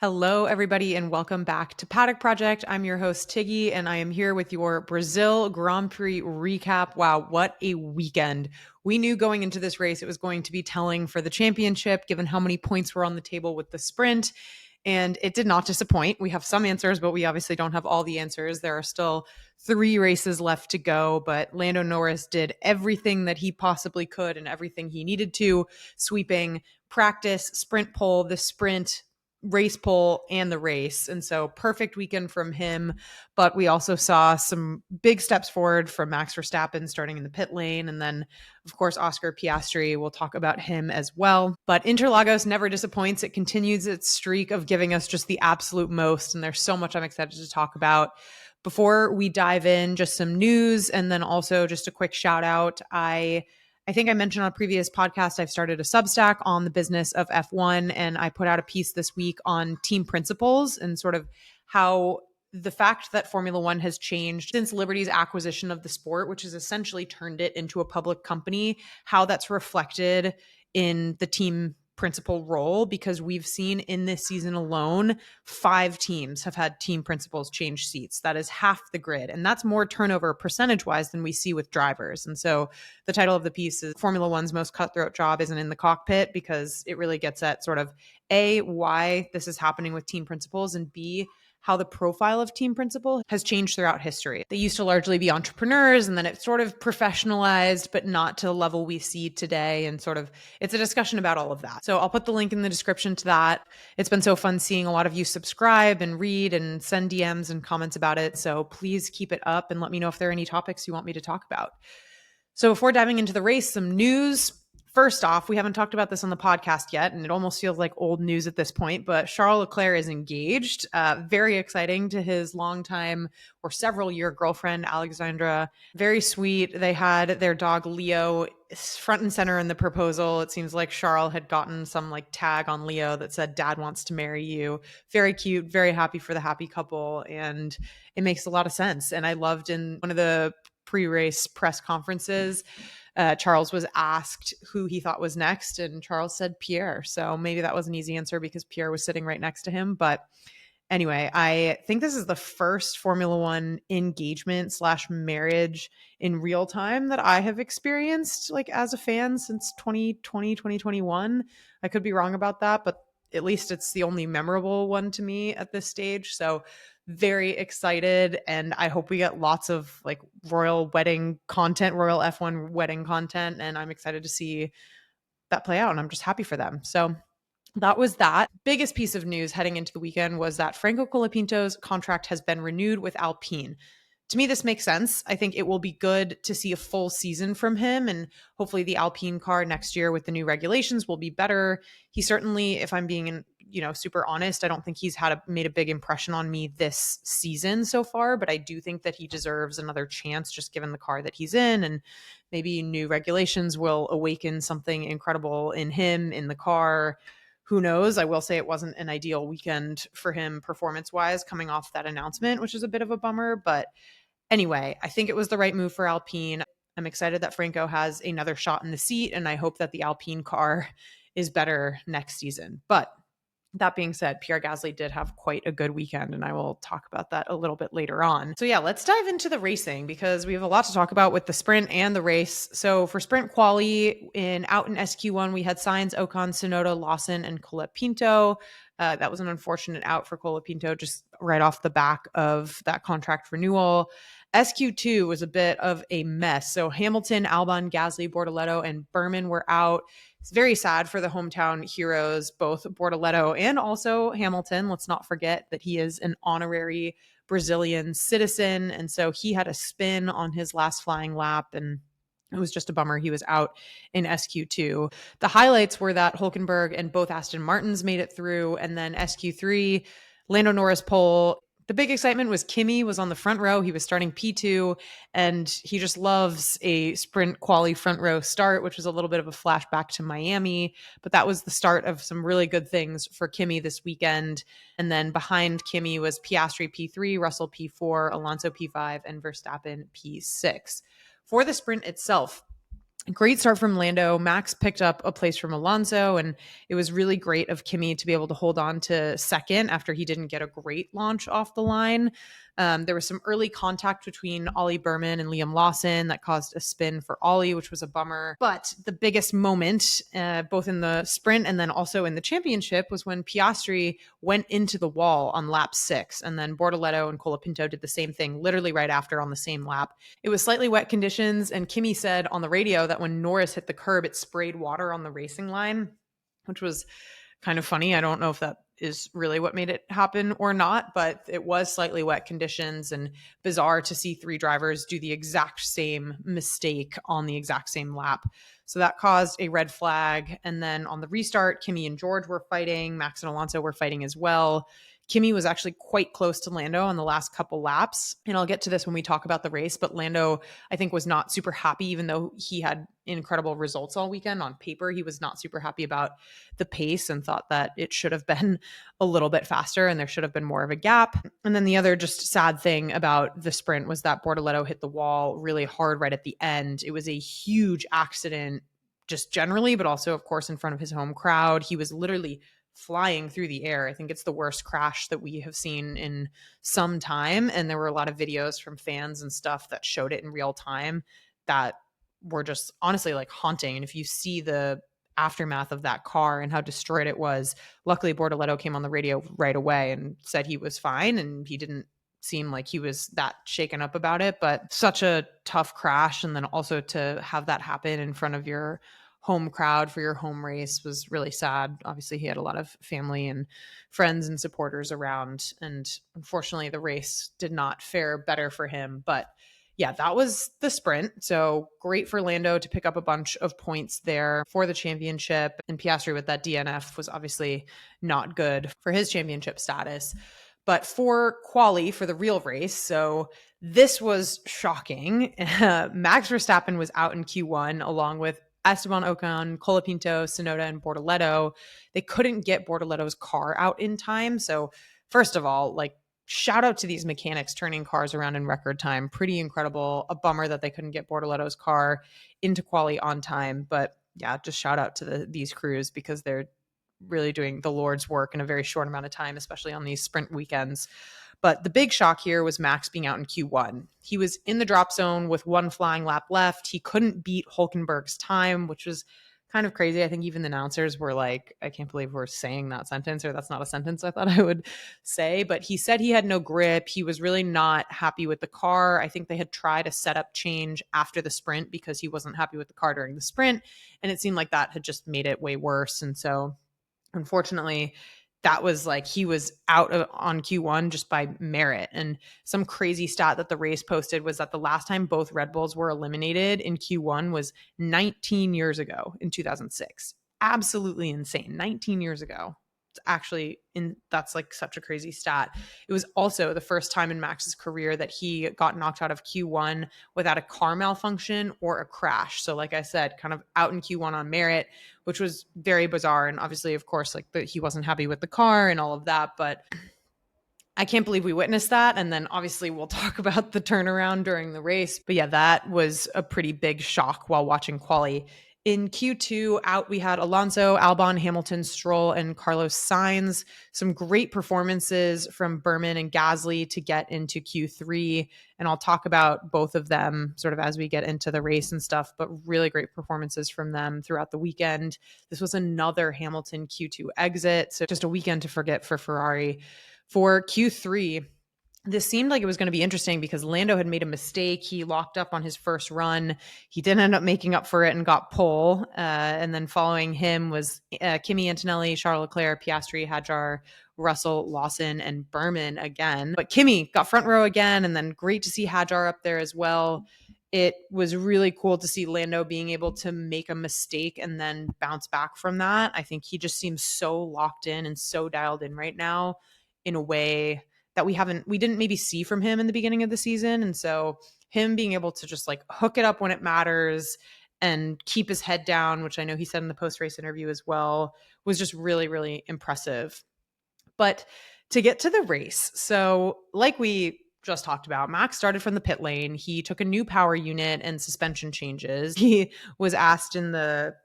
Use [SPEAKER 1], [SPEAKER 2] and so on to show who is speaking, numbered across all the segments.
[SPEAKER 1] Hello, everybody, and welcome back to Paddock Project. I'm your host, Tiggy, and I am here with your Brazil Grand Prix recap. Wow, what a weekend. We knew going into this race it was going to be telling for the championship, given how many points were on the table with the sprint. And it did not disappoint. We have some answers, but we obviously don't have all the answers. There are still 3 races left to go, but Lando Norris did everything that he possibly could and everything he needed to, sweeping practice, sprint pole, the sprint, race pole, and the race. And so perfect weekend from him. But we also saw some big steps forward from Max Verstappen starting in the pit lane. And then, of course, Oscar Piastri. We'll talk about him as well. But Interlagos never disappoints. It continues its streak of giving us just the absolute most. And there's so much I'm excited to talk about. Before we dive in, just some news and then also just a quick shout out. I think I mentioned on a previous podcast, I've started a Substack on the business of F1, and I put out a piece this week on team principles and sort of how the fact that Formula One has changed since Liberty's acquisition of the sport, which has essentially turned it into a public company, how that's reflected in the team principal role, because we've seen in this season alone 5 teams have had team principals change seats. That is half the grid, and that's more turnover percentage wise than we see with drivers. And so the title of the piece is Formula One's most cutthroat job isn't in the cockpit, because it really gets at sort of A, why this is happening with team principals, and B, how the profile of team principal has changed throughout history. They used to largely be entrepreneurs, and then it sort of professionalized, but not to the level we see today. And sort of, it's a discussion about all of that. So I'll put the link in the description to that. It's been so fun seeing a lot of you subscribe and read and send DMs and comments about it. So please keep it up and let me know if there are any topics you want me to talk about. So before diving into the race, some news. First off, we haven't talked about this on the podcast yet, and it almost feels like old news at this point, but Charles Leclerc is engaged. Very exciting to his longtime or several-year girlfriend, Alexandra. Very sweet. They had their dog, Leo, front and center in the proposal. It seems like Charles had gotten some like tag on Leo that said, "Dad wants to marry you." Very cute, very happy for the happy couple, and it makes a lot of sense. And I loved in one of the pre-race press conferences, Charles was asked who he thought was next, and Charles said Pierre. So maybe that was an easy answer because Pierre was sitting right next to him. But anyway, I think this is the first Formula One engagement / marriage in real time that I have experienced, like as a fan, since 2020, 2021. I could be wrong about that, but at least it's the only memorable one to me at this stage. So very excited, and I hope we get lots of like royal wedding content, royal F1 wedding content, and I'm excited to see that play out, and I'm just happy for them. So that was that. Biggest piece of news heading into the weekend was that Franco Colapinto's contract has been renewed with Alpine. To me, this makes sense. I think it will be good to see a full season from him, and hopefully the Alpine car next year with the new regulations will be better. He certainly, if I'm being super honest, I don't think he's made a big impression on me this season so far, but I do think that he deserves another chance just given the car that he's in, and maybe new regulations will awaken something incredible in him, in the car. Who knows? I will say it wasn't an ideal weekend for him performance-wise coming off that announcement, which is a bit of a bummer. But anyway, I think it was the right move for Alpine. I'm excited that Franco has another shot in the seat, and I hope that the Alpine car is better next season. But that being said, Pierre Gasly did have quite a good weekend, and I will talk about that a little bit later on. So yeah, let's dive into the racing because we have a lot to talk about with the sprint and the race. So for sprint quali out in SQ1, we had Sainz, Ocon, Tsunoda, Lawson, and Colapinto. That was an unfortunate out for Colapinto just right off the back of that contract renewal. SQ2 was a bit of a mess. So Hamilton, Albon, Gasly, Bortoleto, and Berman were out. It's very sad for the hometown heroes, both Bortoleto and also Hamilton. Let's not forget that he is an honorary Brazilian citizen. And so he had a spin on his last flying lap, and it was just a bummer he was out in SQ2. The highlights were that Hülkenberg and both Aston Martins made it through, and then SQ3, Lando Norris pole. The big excitement was Kimi was on the front row. He was starting P2, and he just loves a sprint quali front row start, which was a little bit of a flashback to Miami. But that was the start of some really good things for Kimi this weekend. And then behind Kimi was Piastri P3, Russell P4, Alonso P5, and Verstappen P6. For the sprint itself, Great start from Lando. Max picked up a place from Alonso, and it was really great of Kimi to be able to hold on to second after he didn't get a great launch off the line. There was some early contact between Ollie Berman and Liam Lawson that caused a spin for Ollie, which was a bummer. But the biggest moment, both in the sprint and then also in the championship, was when Piastri went into the wall on lap 6, and then Bortoleto and Colapinto did the same thing literally right after on the same lap. It was slightly wet conditions, and Kimi said on the radio that when Norris hit the curb, it sprayed water on the racing line, which was kind of funny. I don't know if that is really what made it happen or not, but it was slightly wet conditions and bizarre to see 3 drivers do the exact same mistake on the exact same lap. So that caused a red flag. And then on the restart, Kimi and George were fighting. Max and Alonso were fighting as well. Kimi was actually quite close to Lando on the last couple laps. And I'll get to this when we talk about the race, but Lando, I think, was not super happy, even though he had incredible results all weekend on paper. He was not super happy about the pace and thought that it should have been a little bit faster and there should have been more of a gap. And then the other just sad thing about the sprint was that Bortoleto hit the wall really hard right at the end. It was a huge accident just generally, but also, of course, in front of his home crowd. He was literally flying through the air. I think it's the worst crash that we have seen in some time. And there were a lot of videos from fans and stuff that showed it in real time that were just honestly like haunting. And if you see the aftermath of that car and how destroyed it was, luckily Bortoleto came on the radio right away and said he was fine and he didn't seem like he was that shaken up about it. But such a tough crash, and then also to have that happen in front of your home crowd for your home race was really sad. Obviously, he had a lot of family and friends and supporters around, and unfortunately the race did not fare better for him. But yeah, that was the sprint. So great for Lando to pick up a bunch of points there for the championship. And Piastri with that DNF was obviously not good for his championship status. But for quali, for the real race, so this was shocking. Max Verstappen was out in Q1 along with Esteban Ocon, Colapinto, Tsunoda, and Bortoleto. They couldn't get Bortoleto's car out in time. So first of all, like, shout out to these mechanics turning cars around in record time. Pretty incredible. A bummer that they couldn't get Bortoleto's car into quali on time. But yeah, just shout out to these crews because they're really doing the Lord's work in a very short amount of time, especially on these sprint weekends. But the big shock here was Max being out in Q1. He was in the drop zone with one flying lap left. He couldn't beat Hülkenberg's time, which was kind of crazy. I think even the announcers were like, I can't believe we're saying that sentence, or that's not a sentence I thought I would say. But he said he had no grip. He was really not happy with the car. I think they had tried a setup change after the sprint because he wasn't happy with the car during the sprint. And it seemed like that had just made it way worse. And so unfortunately, that was like he was out on Q1 just by merit. And some crazy stat that the race posted was that the last time both Red Bulls were eliminated in Q1 was 19 years ago in 2006. Absolutely insane. 19 years ago. It's actually that's like such a crazy stat. It was also the first time in Max's career that he got knocked out of Q1 without a car malfunction or a crash. So like I said, kind of out in Q1 on merit, which was very bizarre. And obviously, of course, like he wasn't happy with the car and all of that, but I can't believe we witnessed that. And then obviously we'll talk about the turnaround during the race. But yeah, that was a pretty big shock while watching quali. In Q2 out, we had Alonso, Albon, Hamilton, Stroll, and Carlos Sainz. Some great performances from Berman and Gasly to get into Q3. And I'll talk about both of them sort of as we get into the race and stuff, but really great performances from them throughout the weekend. This was another Hamilton Q2 exit. So just a weekend to forget for Ferrari. For Q3, this seemed like it was going to be interesting because Lando had made a mistake. He locked up on his first run. He didn't end up making up for it and got pole. And then following him was Kimi, Antonelli, Charles Leclerc, Piastri, Hadjar, Russell, Lawson, and Berman again. But Kimi got front row again, and then great to see Hadjar up there as well. It was really cool to see Lando being able to make a mistake and then bounce back from that. I think he just seems so locked in and so dialed in right now in a way that we didn't maybe see from him in the beginning of the season. And so him being able to just like hook it up when it matters and keep his head down, which I know he said in the post-race interview as well, was just really, really impressive. But to get to the race, so like we just talked about. Max started from the pit lane. He took a new power unit and suspension changes. He was asked in the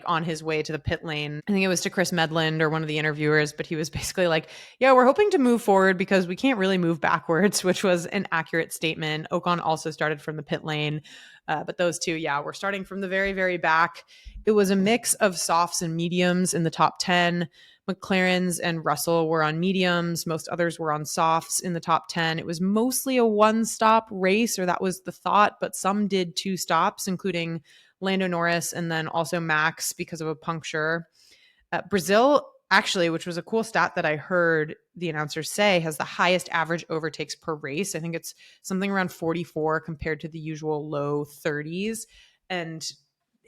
[SPEAKER 1] on his way to the pit lane. I think it was to Chris Medland or one of the interviewers, but he was basically like, yeah, we're hoping to move forward because we can't really move backwards, which was an accurate statement. Ocon also started from the pit lane. But those two, yeah, we're starting from the very, very back. It was a mix of softs and mediums in the top 10. McLaren's and Russell were on mediums. Most others were on softs in the top 10. It was mostly a one-stop race, or that was the thought, but some did two stops, including Lando Norris and then also Max because of a puncture. Brazil, actually, which was a cool stat that I heard the announcers say, has the highest average overtakes per race. I think it's something around 44 compared to the usual low 30s. And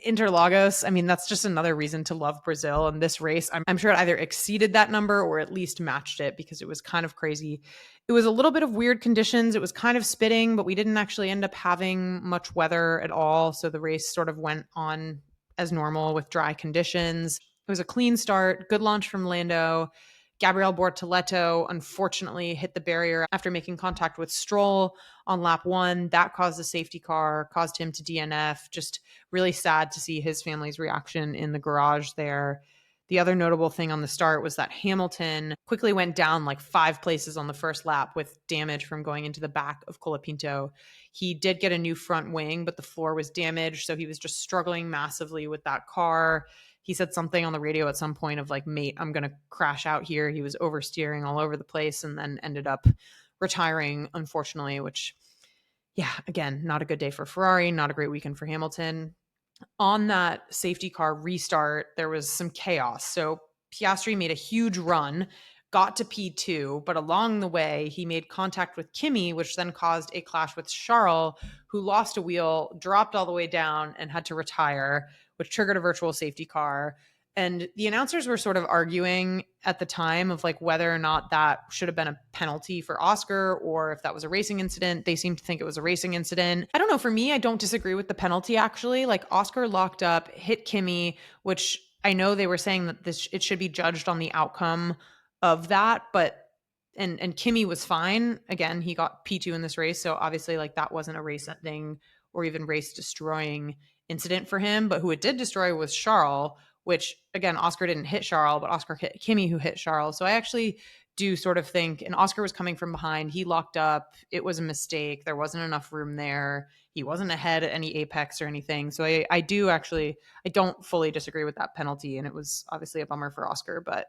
[SPEAKER 1] Interlagos, I mean, that's just another reason to love Brazil. And this race, I'm sure it either exceeded that number or at least matched it because it was kind of crazy. It was a little bit of weird conditions. It was kind of spitting, but we didn't actually end up having much weather at all. So the race sort of went on as normal with dry conditions. It was a clean start, good launch from Lando. Gabriel Bortoleto unfortunately hit the barrier after making contact with Stroll on lap 1. That caused a safety car, caused him to DNF. Just really sad to see his family's reaction in the garage there. The other notable thing on the start was that Hamilton quickly went down like 5 places on the first lap with damage from going into the back of Colapinto. He did get a new front wing, but the floor was damaged, so he was just struggling massively with that car. He said something on the radio at some point of like, mate, I'm going to crash out here. He was oversteering all over the place and then ended up retiring, unfortunately, which, yeah, again, not a good day for Ferrari, not a great weekend for Hamilton. On that safety car restart, there was some chaos. So Piastri made a huge run, got to P2, but along the way, he made contact with Kimi, which then caused a clash with Charles, who lost a wheel, dropped all the way down, and had to retire, which triggered a virtual safety car. And the announcers were sort of arguing at the time of like whether or not that should have been a penalty for Oscar or if that was a racing incident. They seemed to think it was a racing incident. I don't know. For me, I don't disagree with the penalty, actually. Like Oscar locked up, hit Kimi, which I know they were saying that it should be judged on the outcome of that, but and Kimi was fine. Again, he got P2 in this race, so obviously like that wasn't a race ending or even race destroying incident for him. But who it did destroy was Charles, which again, Oscar didn't hit Charles, but Oscar hit Kimi, who hit Charles. So I actually do sort of think, and Oscar was coming from behind. He locked up. It was a mistake. There wasn't enough room there. He wasn't ahead at any apex or anything. So I don't fully disagree with that penalty. And it was obviously a bummer for Oscar, but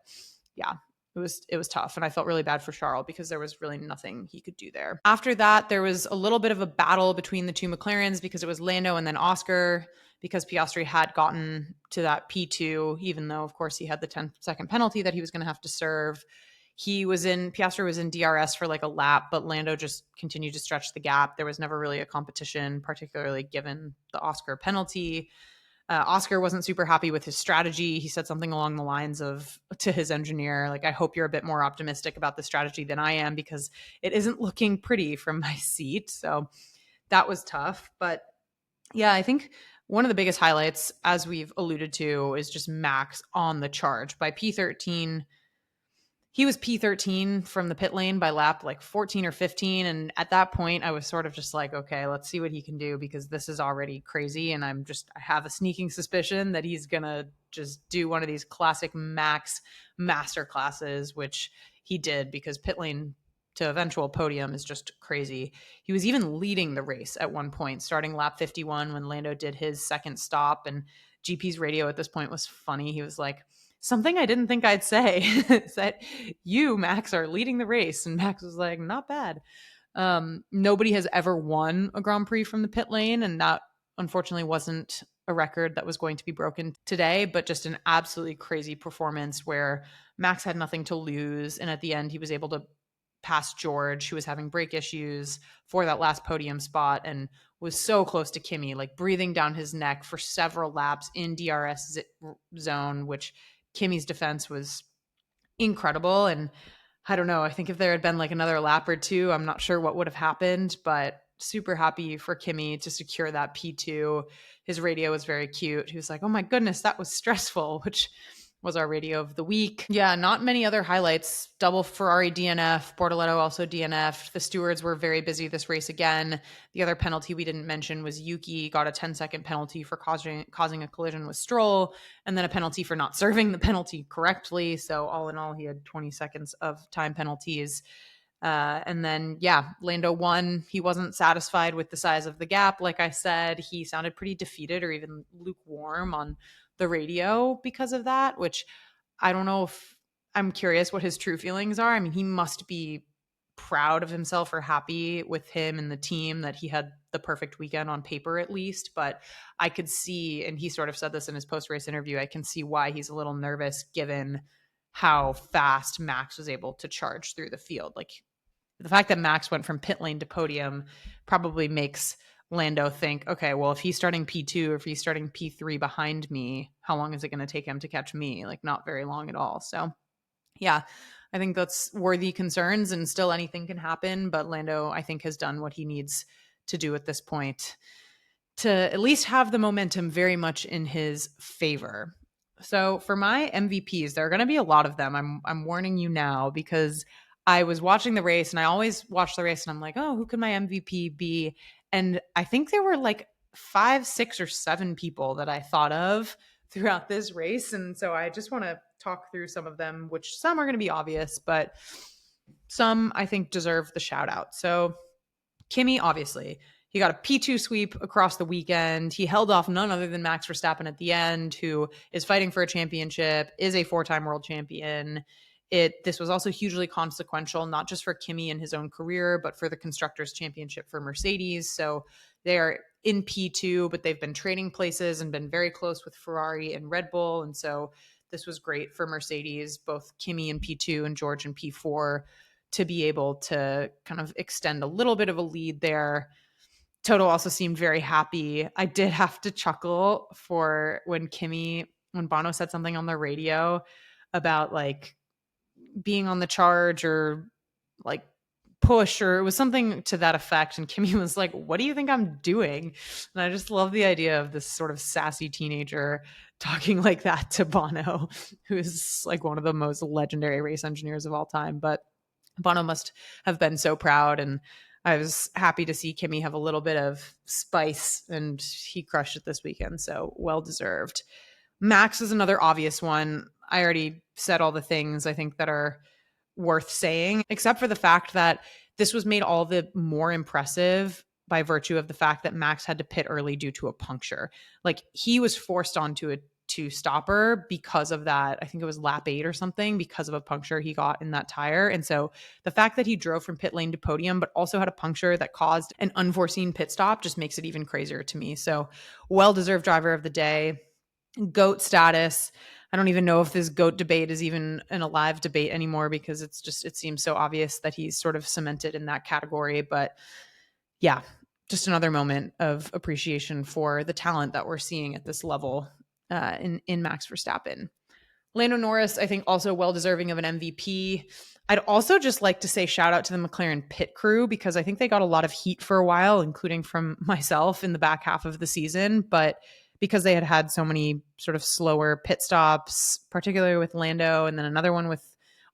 [SPEAKER 1] yeah, it was tough. And I felt really bad for Charles because there was really nothing he could do there. After that, there was a little bit of a battle between the two McLarens because it was Lando and then Oscar, because Piastri had gotten to that P2, even though, of course, he had the 10-second penalty that he was going to have to serve. Piastri was in DRS for like a lap, but Lando just continued to stretch the gap. There was never really a competition, particularly given the Oscar penalty. Oscar wasn't super happy with his strategy. He said something along the lines of to his engineer, like, I hope you're a bit more optimistic about the strategy than I am because it isn't looking pretty from my seat. So that was tough. But yeah, I think one of the biggest highlights, as we've alluded to, is just Max on the charge. By P13, he was P13 from the pit lane by lap like 14 or 15. And at that point, I was sort of just like, okay, let's see what he can do because this is already crazy. And I have a sneaking suspicion that he's going to just do one of these classic Max masterclasses, which he did because pit lane to eventual podium is just crazy. He was even leading the race at one point, starting lap 51 when Lando did his second stop. And GP's radio at this point was funny. He was like, something I didn't think I'd say is that you, Max, are leading the race. And Max was like, not bad. Nobody has ever won a Grand Prix from the pit lane. And that unfortunately wasn't a record that was going to be broken today, but just an absolutely crazy performance where Max had nothing to lose. And at the end, he was able to pass George, who was having brake issues, for that last podium spot and was so close to Kimi, like breathing down his neck for several laps in DRS zone, which Kimi's defense was incredible. And I don't know, I think if there had been like another lap or two, I'm not sure what would have happened, but super happy for Kimi to secure that P2. His radio was very cute. He was like, oh my goodness, that was stressful, which was our radio of the week. Yeah, not many other highlights. Double Ferrari DNF, Bortoletto also DNF'd. The stewards were very busy this race again. The other penalty we didn't mention was Yuki got a 10-second penalty for causing a collision with Stroll, and then a penalty for not serving the penalty correctly. So all in all, he had 20 seconds of time penalties. And then, yeah, Lando won. He wasn't satisfied with the size of the gap. Like I said, he sounded pretty defeated or even lukewarm on the radio because of that, which I don't know if I'm curious what his true feelings are. I mean, he must be proud of himself or happy with him and the team that he had the perfect weekend on paper, at least. But I could see, and he sort of said this in his post-race interview, I can see why he's a little nervous given how fast Max was able to charge through the field. Like, the fact that Max went from pit lane to podium probably makes Lando think, okay, well, if he's starting P2 or if he's starting P3 behind me, how long is it going to take him to catch me? Like, not very long at all. So, yeah, I think that's worthy concerns, and still anything can happen. But Lando, I think, has done what he needs to do at this point to at least have the momentum very much in his favor. So for my MVPs, there are going to be a lot of them. I'm warning you now, because I was watching the race, and I always watch the race and I'm like, oh, who could my MVP be? And I think there were like 5, 6, or 7 people that I thought of throughout this race. And so I just want to talk through some of them, which some are going to be obvious, but some I think deserve the shout out. So Kimi, obviously, he got a P2 sweep across the weekend. He held off none other than Max Verstappen at the end, who is fighting for a championship, is a 4-time world champion. This was also hugely consequential, not just for Kimi in his own career, but for the Constructors' Championship for Mercedes. So they are in P2, but they've been trading places and been very close with Ferrari and Red Bull. And so this was great for Mercedes, both Kimi in P2 and George in P4, to be able to kind of extend a little bit of a lead there. Toto also seemed very happy. I did have to chuckle for when Bono said something on the radio about like being on the charge or like push, or it was something to that effect. And Kimi was like, what do you think I'm doing? And I just love the idea of this sort of sassy teenager talking like that to Bono, who is like one of the most legendary race engineers of all time. But Bono must have been so proud, and I was happy to see Kimi have a little bit of spice, and he crushed it this weekend, so well deserved. Max is another obvious one. I already said all the things I think that are worth saying, except for the fact that this was made all the more impressive by virtue of the fact that Max had to pit early due to a puncture. Like, he was forced onto a two-stopper because of that. I think it was lap 8 or something, because of a puncture he got in that tire. And so the fact that he drove from pit lane to podium, but also had a puncture that caused an unforeseen pit stop, just makes it even crazier to me. So well-deserved driver of the day. GOAT status. I don't even know if this GOAT debate is even an alive debate anymore, because it seems so obvious that he's sort of cemented in that category. But yeah, just another moment of appreciation for the talent that we're seeing at this level in Max Verstappen. Lando Norris, I think, also well deserving of an MVP. I'd also just like to say shout out to the McLaren pit crew, because I think they got a lot of heat for a while, including from myself in the back half of the season. But because they had so many sort of slower pit stops, particularly with Lando, and then another one with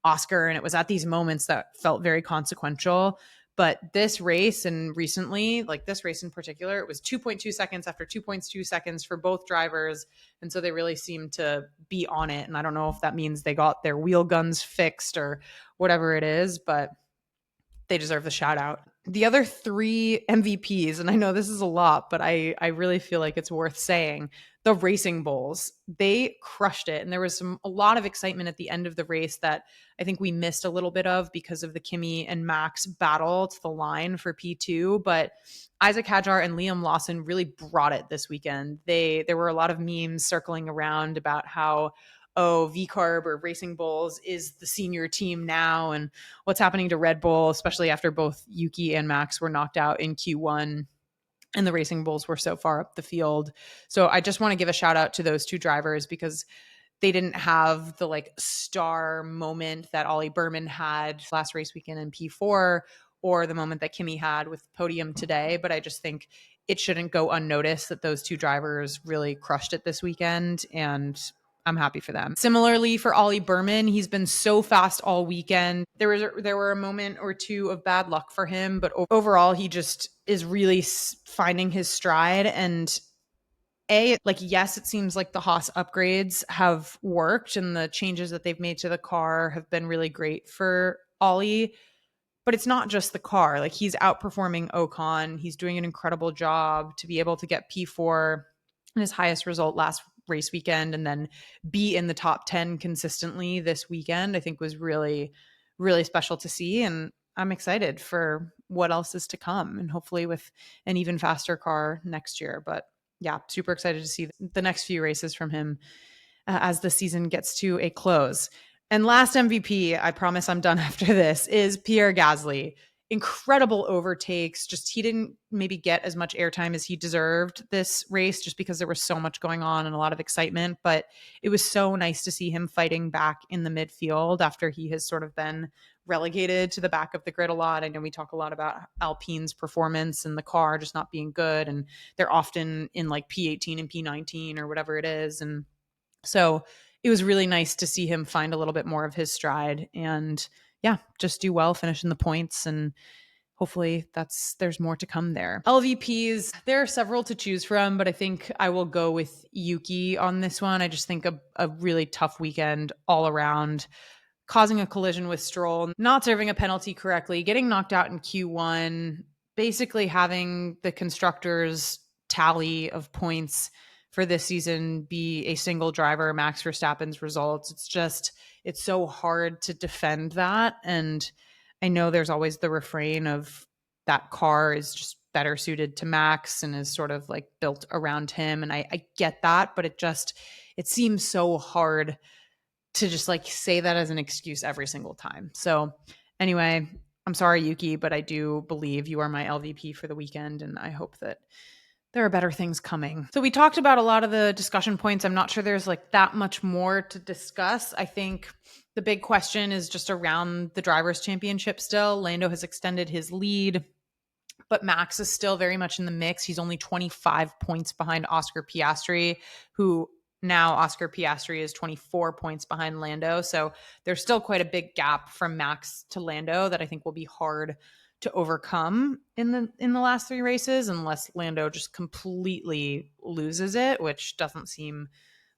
[SPEAKER 1] Oscar, and it was at these moments that felt very consequential. But this race, and recently, like this race in particular, it was 2.2 seconds after 2.2 seconds for both drivers. And so they really seemed to be on it. And I don't know if that means they got their wheel guns fixed or whatever it is, but they deserve the shout out. The other 3 MVPs, and I know this is a lot, but I really feel like it's worth saying, the Racing Bulls, they crushed it. And there was a lot of excitement at the end of the race that I think we missed a little bit of because of the Kimi and Max battle to the line for P2. But Isaac Hadjar and Liam Lawson really brought it this weekend. There were a lot of memes circling around about how, oh, VCARB or Racing Bulls is the senior team now, and what's happening to Red Bull, especially after both Yuki and Max were knocked out in Q1 and the Racing Bulls were so far up the field. So I just want to give a shout out to those 2 drivers, because they didn't have the like star moment that Ollie Berman had last race weekend in P4, or the moment that Kimi had with the podium today. But I just think it shouldn't go unnoticed that those 2 drivers really crushed it this weekend. And I'm happy for them. Similarly for Ollie Berman, he's been so fast all weekend. There were a moment or two of bad luck for him, but overall he just is really finding his stride. And yes, it seems like the Haas upgrades have worked and the changes that they've made to the car have been really great for Ollie. But it's not just the car. Like, he's outperforming Ocon. He's doing an incredible job to be able to get P4 in his highest result last race weekend and then be in the top 10 consistently this weekend, I think was really, really special to see. And I'm excited for what else is to come and hopefully with an even faster car next year. But yeah, super excited to see the next few races from him as the season gets to a close. And last MVP, I promise I'm done after this, is Pierre Gasly. Incredible overtakes. Just he didn't maybe get as much airtime as he deserved this race just because there was so much going on and a lot of excitement. But it was so nice to see him fighting back in the midfield after he has sort of been relegated to the back of the grid a lot. I know we talk a lot about Alpine's performance and the car just not being good. And they're often in like P18 and P19 or whatever it is. And so it was really nice to see him find a little bit more of his stride and just do well, finish in the points. And hopefully there's more to come there. LVPs, there are several to choose from, but I think I will go with Yuki on this one. I just think a really tough weekend all around, causing a collision with Stroll, not serving a penalty correctly, getting knocked out in Q1, basically having the constructors' tally of points for this season be a single driver, Max Verstappen's results. It's so hard to defend that. And I know there's always the refrain of that car is just better suited to Max and is sort of like built around him. And I get that, but it seems so hard to just like say that as an excuse every single time. So anyway, I'm sorry, Yuki, but I do believe you are my LVP for the weekend. And I hope that there are better things coming. So we talked about a lot of the discussion points. I'm not sure there's like that much more to discuss. I think the big question is just around the Drivers' Championship still. Lando has extended his lead, but Max is still very much in the mix. He's only 25 points behind Oscar Piastri, who now Oscar Piastri is 24 points behind Lando. So there's still quite a big gap from Max to Lando that I think will be hard to overcome in the last three races unless Lando just completely loses it, which doesn't seem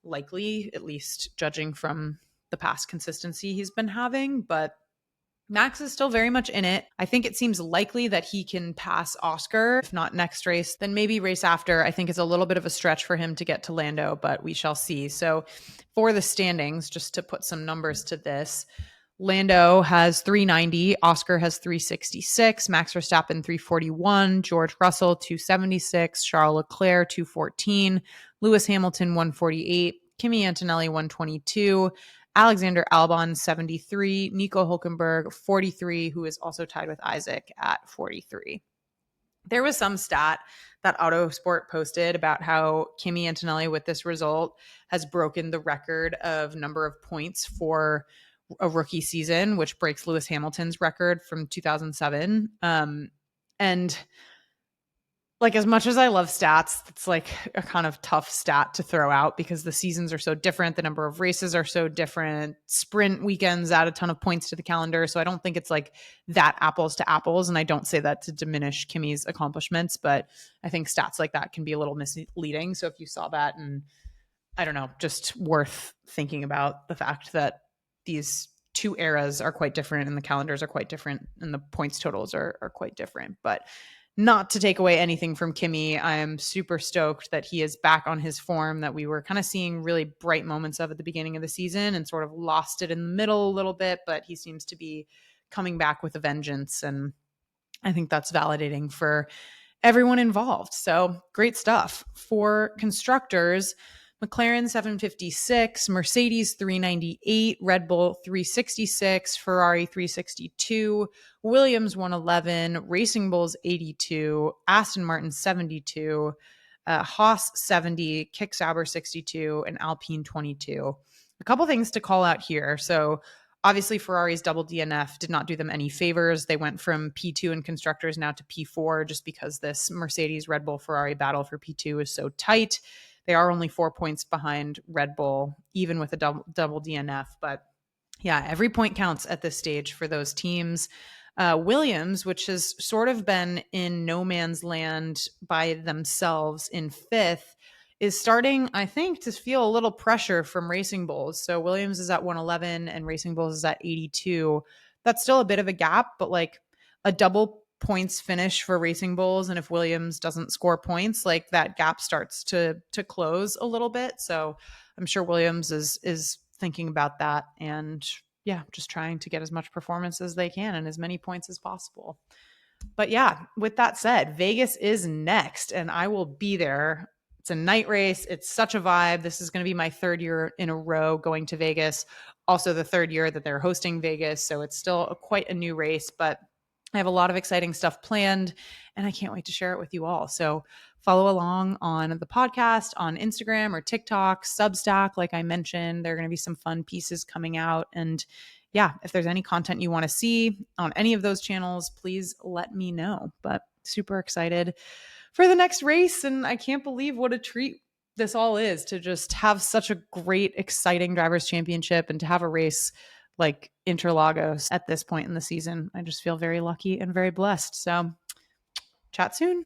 [SPEAKER 1] likely, at least judging from the past consistency he's been having. But Max is still very much in it. I think it seems likely that he can pass Oscar, if not next race, then maybe race after. I think it's a little bit of a stretch for him to get to Lando, but we shall see. So for the standings, just to put some numbers to this, Lando has 390, Oscar has 366, Max Verstappen 341, George Russell 276, Charles Leclerc 214, Lewis Hamilton 148, Kimi Antonelli 122, Alexander Albon 73, Nico Hulkenberg 43, who is also tied with Isaac at 43. There was some stat that Autosport posted about how Kimi Antonelli with this result has broken the record of number of points for a rookie season, which breaks Lewis Hamilton's record from 2007. And like, as much as I love stats, it's like a kind of tough stat to throw out because the seasons are so different. The number of races are so different. Sprint weekends add a ton of points to the calendar. So I don't think it's like that apples to apples. And I don't say that to diminish Kimi's accomplishments, but I think stats like that can be a little misleading. So if you saw that, and I don't know, just worth thinking about the fact that these two eras are quite different and the calendars are quite different and the points totals are quite different. But not to take away anything from Kimi, I am super stoked that he is back on his form that we were kind of seeing really bright moments of at the beginning of the season and sort of lost it in the middle a little bit, but he seems to be coming back with a vengeance. And I think that's validating for everyone involved. So great stuff. For constructors, McLaren 756, Mercedes 398, Red Bull 366, Ferrari 362, Williams 111, Racing Bulls 82, Aston Martin 72, Haas 70, Kick Sauber 62, and Alpine 22. A couple things to call out here. So obviously Ferrari's double DNF did not do them any favors. They went from P2 in constructors now to P4 just because this Mercedes, Red Bull, Ferrari battle for P2 is so tight. They are only 4 points behind Red Bull, even with a double DNF. But yeah, every point counts at this stage for those teams. Williams, which has sort of been in no man's land by themselves in fifth, is starting, I think, to feel a little pressure from Racing Bulls. So Williams is at 111 and Racing Bulls is at 82. That's still a bit of a gap, but like a double points finish for Racing Bulls, and if Williams doesn't score points, like that gap starts to close a little bit. So I'm sure Williams is thinking about that, and yeah, just trying to get as much performance as they can and as many points as possible. But yeah, with that said, Vegas is next and I will be there. It's a night race. It's such a vibe. This is going to be my third year in a row going to Vegas. Also the third year that they're hosting Vegas. So it's still quite a new race, but I have a lot of exciting stuff planned and I can't wait to share it with you all. So follow along on the podcast, on Instagram or TikTok, Substack. Like I mentioned, there are going to be some fun pieces coming out. And yeah, if there's any content you want to see on any of those channels, please let me know. But super excited for the next race. And I can't believe what a treat this all is to just have such a great, exciting drivers' championship and to have a race like Interlagos at this point in the season. I just feel very lucky and very blessed. So chat soon.